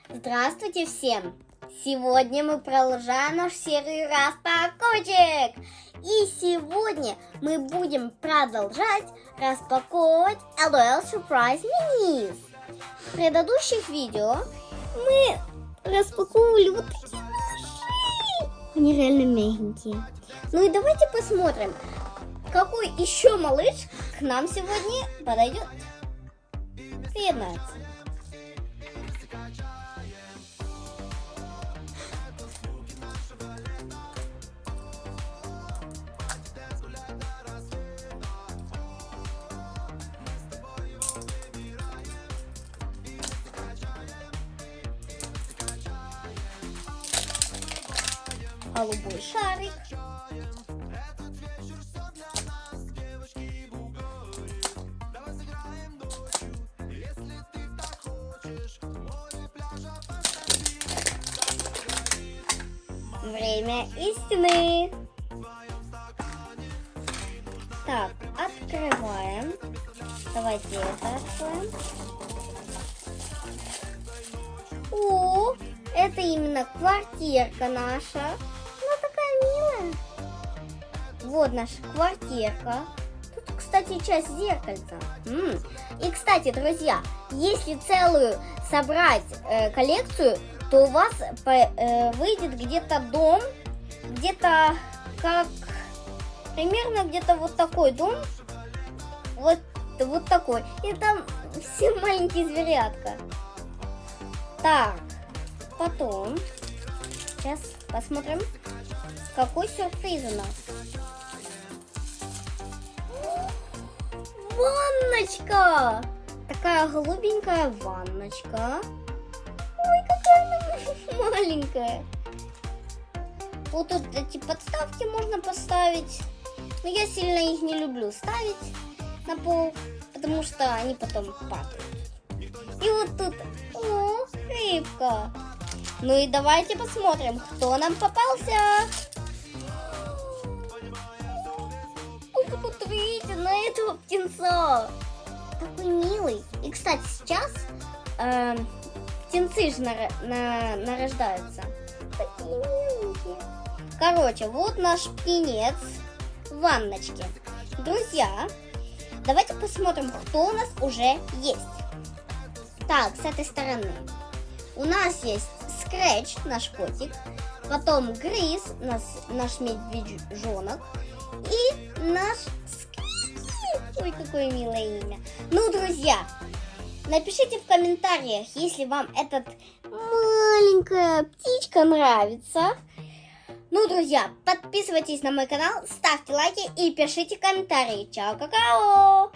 Здравствуйте всем! Сегодня мы продолжаем нашу серию распаковочек. И сегодня мы будем продолжать распаковывать LOL Surprise Minis. В предыдущих видео мы распаковывали вот такие малыши. Они реально мягенькие. Ну и давайте посмотрим, какой еще малыш к нам сегодня подойдет. Приедается. Голубой шарик. Время истины. Так, открываем. Давайте это откроем. О, это именно квартирка наша. Она такая милая. Вот наша квартирка. Тут, кстати, часть зеркальца. И, кстати, друзья, если целую собрать коллекцию, то у вас выйдет где-то дом, где-то как, примерно где-то вот такой дом, вот такой. И там все маленькие зверятка. Так, потом, сейчас посмотрим, какой сюрприз у нас. Ванночка! Такая голубенькая ванночка. Ой, какая она маленькая. Вот тут эти подставки можно поставить. Но я сильно их не люблю ставить на пол, потому что они потом падают. И вот тут, о, рыбка. Ну и давайте посмотрим, кто нам попался. Посмотрите на этого птенца. Такой милый. И, кстати, сейчас птенцы же нарождаются. Такие миленькие. Короче, вот наш птенец в ванночке. Друзья, давайте посмотрим, кто у нас уже есть. Так, с этой стороны у нас есть Scratch, наш котик, потом Гриз, наш медвежонок, и наш Скрипи. Ой, какое милое имя. Ну, друзья, напишите в комментариях, если вам эта маленькая птичка нравится. Ну, друзья, подписывайтесь на мой канал, ставьте лайки и пишите комментарии. Чао, какао!